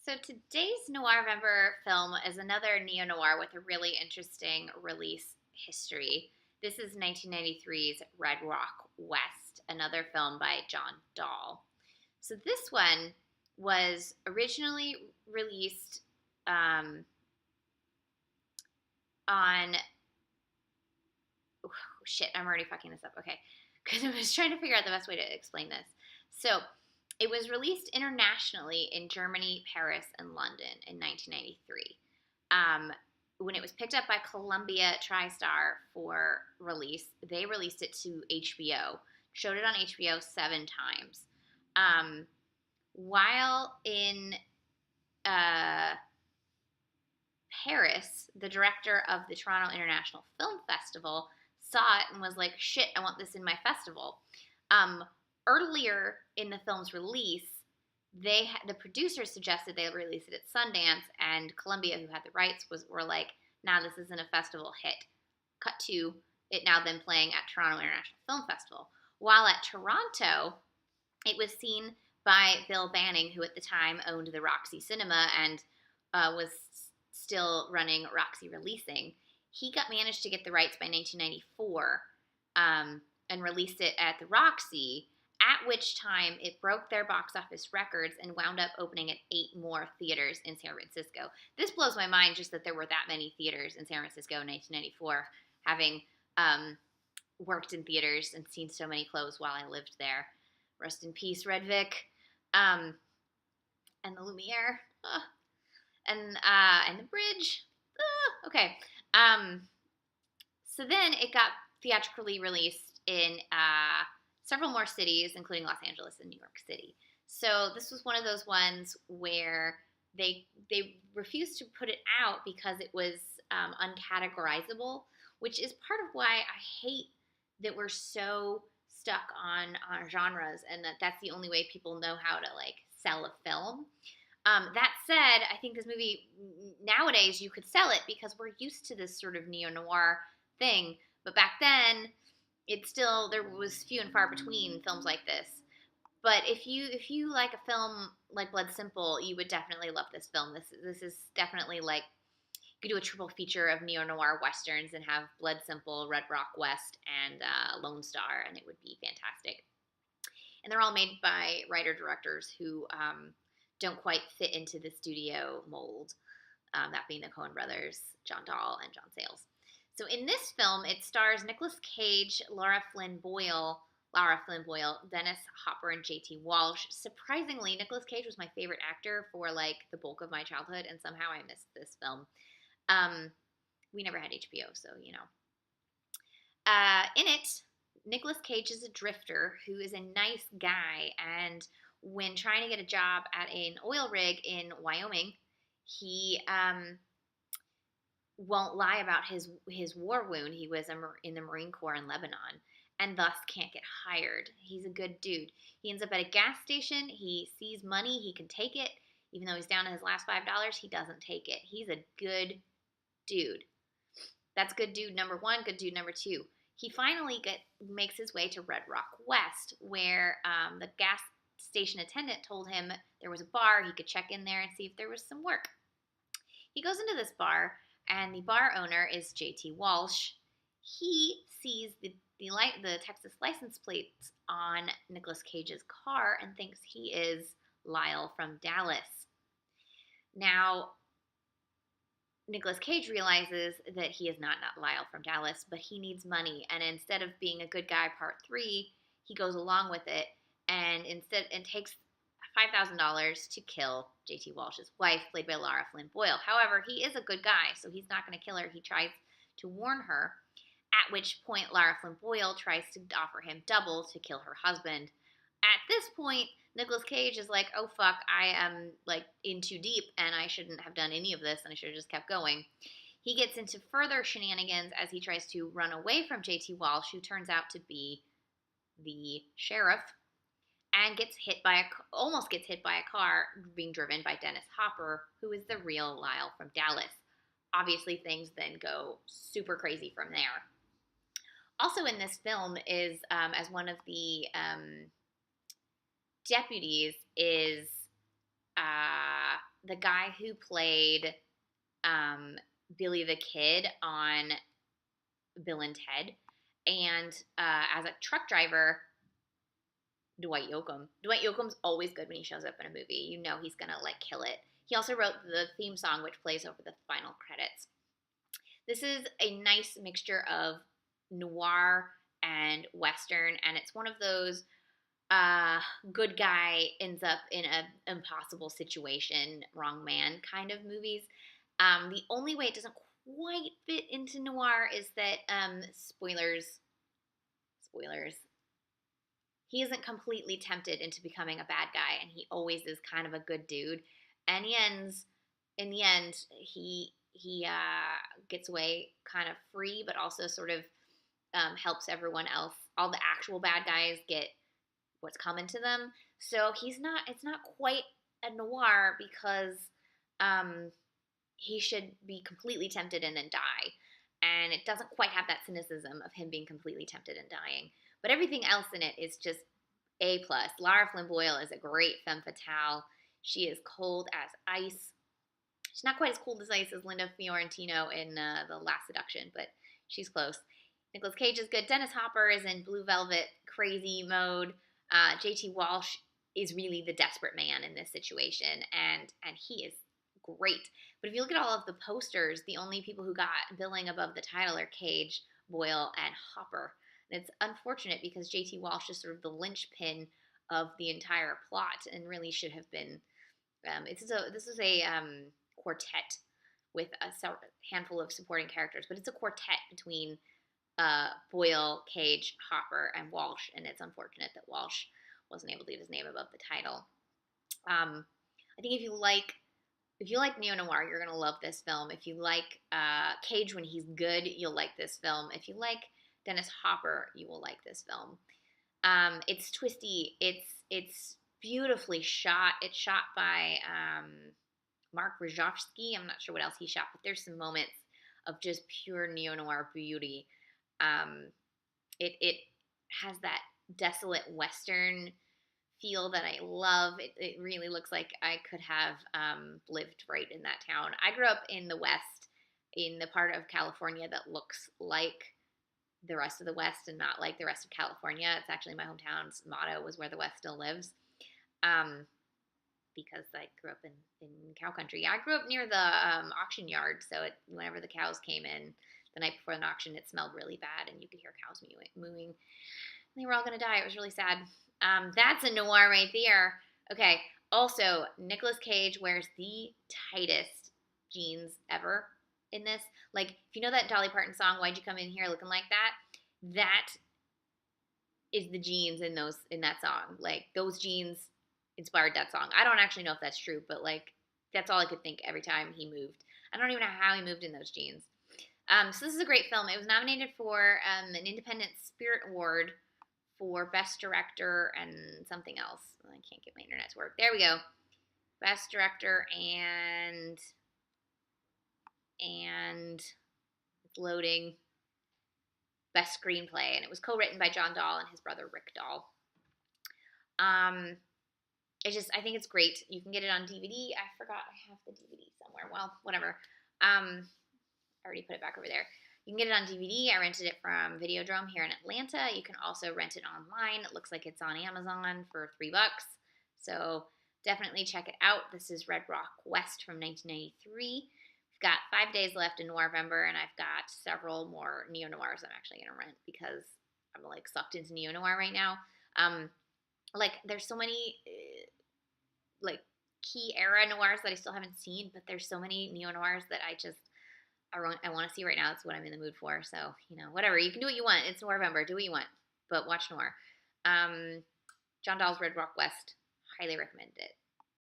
So today's Noirvember film is another neo-noir with a really interesting release history. This is 1993's Red Rock West, another film by John Dahl. So this one was originally released on oh, shit, I'm already fucking this up. Okay. Because I was trying to figure out the best way to explain this. So it was released internationally in Germany, Paris, and London in 1993. When it was picked up by Columbia TriStar for release, they released it to HBO, showed it on HBO 7 times. While in uh, Paris, the director of the Toronto International Film Festival saw it and was like, shit, I want this in my festival. Earlier in the film's release, the producers suggested they release it at Sundance, and Columbia, who had the rights, were like, nah, this isn't a festival hit. Cut to it now then playing at Toronto International Film Festival. While at Toronto, it was seen by Bill Banning, who at the time owned the Roxy Cinema and was still running Roxy Releasing. He managed to get the rights by 1994 and released it at the Roxy, at which time it broke their box office records and wound up opening at 8 more theaters in San Francisco. This blows my mind just that there were that many theaters in San Francisco in 1994, having worked in theaters and seen so many close while I lived there. Rest in peace, Red Vic, and the Lumiere, and the bridge. Okay. So then it got theatrically released in several more cities, including Los Angeles and New York City. So this was one of those ones where they refused to put it out because it was uncategorizable, which is part of why I hate that we're so stuck on genres and that's the only way people know how to like sell a film. That said, I think this movie nowadays you could sell it because we're used to this sort of neo-noir thing, but back then there was few and far between films like this. But if you like a film like Blood Simple, you would definitely love this film. This is definitely like you could do a triple feature of neo-noir westerns and have Blood Simple, Red Rock West, and Lone Star, and it would be fantastic. And they're all made by writer-directors who don't quite fit into the studio mold, that being the Coen brothers, John Dahl and John Sayles. So in this film, it stars Nicolas Cage, Lara Flynn Boyle, Dennis Hopper, and J.T. Walsh. Surprisingly, Nicolas Cage was my favorite actor for like the bulk of my childhood, and somehow I missed this film. We never had HBO, so you know. In it, Nicolas Cage is a drifter who is a nice guy, and when trying to get a job at an oil rig in Wyoming, he won't lie about his war wound. He was in the Marine Corps in Lebanon, and thus can't get hired. He's a good dude. He ends up at a gas station. He sees money. He can take it. Even though he's down to his last $5, he doesn't take it. He's a good dude. That's good dude number one, good dude number two. He finally makes his way to Red Rock West, where the gas station attendant told him there was a bar. He could check in there and see if there was some work. He goes into this bar, and the bar owner is J.T. Walsh. He sees the Texas license plates on Nicolas Cage's car and thinks he is Lyle from Dallas. Now, Nicolas Cage realizes that he is not Lyle from Dallas, but he needs money, and instead of being a good guy part 3, he goes along with it and takes $5,000 to kill J.T. Walsh's wife, played by Lara Flynn Boyle. However, he is a good guy, so he's not going to kill her. He tries to warn her, at which point Lara Flynn Boyle tries to offer him double to kill her husband. At this point, Nicolas Cage is like, oh fuck, I am like in too deep and I shouldn't have done any of this and I should have just kept going. He gets into further shenanigans as he tries to run away from J.T. Walsh, who turns out to be the sheriff, and almost gets hit by a car being driven by Dennis Hopper, who is the real Lyle from Dallas. Obviously, things then go super crazy from there. Also in this film is, as one of the deputies, is the guy who played Billy the Kid on Bill and Ted, and as a truck driver, Dwight Yoakam. Dwight Yoakam's always good when he shows up in a movie. You know he's gonna like kill it. He also wrote the theme song, which plays over the final credits. This is a nice mixture of noir and western, and it's one of those good guy ends up in an impossible situation, wrong man kind of movies. The only way it doesn't quite fit into noir is that spoilers, he isn't completely tempted into becoming a bad guy, and he always is kind of a good dude. And in the end, he gets away kind of free, but also sort of helps everyone else. All the actual bad guys get what's coming to them. So it's not quite a noir because he should be completely tempted and then die. And it doesn't quite have that cynicism of him being completely tempted and dying. But everything else in it is just A+. Lara Flynn Boyle is a great femme fatale. She is cold as ice. She's not quite as cold as ice as Linda Fiorentino in The Last Seduction, but she's close. Nicolas Cage is good. Dennis Hopper is in Blue Velvet crazy mode. J.T. Walsh is really the desperate man in this situation, and he is great. But if you look at all of the posters, the only people who got billing above the title are Cage, Boyle, and Hopper. And it's unfortunate because J.T. Walsh is sort of the linchpin of the entire plot and really should have been. This is a quartet with a handful of supporting characters, but it's a quartet between Boyle, Cage, Hopper, and Walsh, and it's unfortunate that Walsh wasn't able to get his name above the title. I think if you like neo-noir, you're going to love this film. If you like Cage when he's good, you'll like this film. If you like Dennis Hopper, you will like this film. It's twisty. It's beautifully shot. It's shot by Mark Rajovsky. I'm not sure what else he shot, but there's some moments of just pure neo-noir beauty. It has that desolate Western feel that I love. It really looks like I could have lived right in that town. I grew up in the West, in the part of California that looks like the rest of the West and not like the rest of California. It's actually my hometown's motto was where the West still lives. Because I grew up in cow country. I grew up near the auction yard, so whenever the cows came in the night before an auction, it smelled really bad, and you could hear cows mooing. They were all going to die. It was really sad. That's a noir right there. Okay, also, Nicolas Cage wears the tightest jeans ever in this. Like, if you know that Dolly Parton song, Why'd You Come In Here Looking Like That? That is the jeans in that song. Like, those jeans inspired that song. I don't actually know if that's true, but like that's all I could think every time he moved. I don't even know how he moved in those jeans. So this is a great film. It was nominated for an Independent Spirit Award for Best Director and something else. I can't get my internet to work. There we go. Best Director and it's loading. Best Screenplay, and it was co-written by John Dahl and his brother Rick Dahl. I think it's great. You can get it on DVD. I forgot I have the DVD somewhere. Well, whatever. I already put it back over there. You can get it on DVD. I rented it from Videodrome here in Atlanta. You can also rent it online. It looks like it's on Amazon for $3. So definitely check it out. This is Red Rock West from 1993. We've got 5 days left in Noirvember, and I've got several more neo-noirs I'm actually going to rent because I'm like sucked into neo-noir right now. Like there's so many like key era noirs that I still haven't seen, but there's so many neo-noirs that I want to see right now. That's what I'm in the mood for. So, whatever. You can do what you want. It's Noirvember. Do what you want. But watch noir. John Dahl's Red Rock West. Highly recommend it.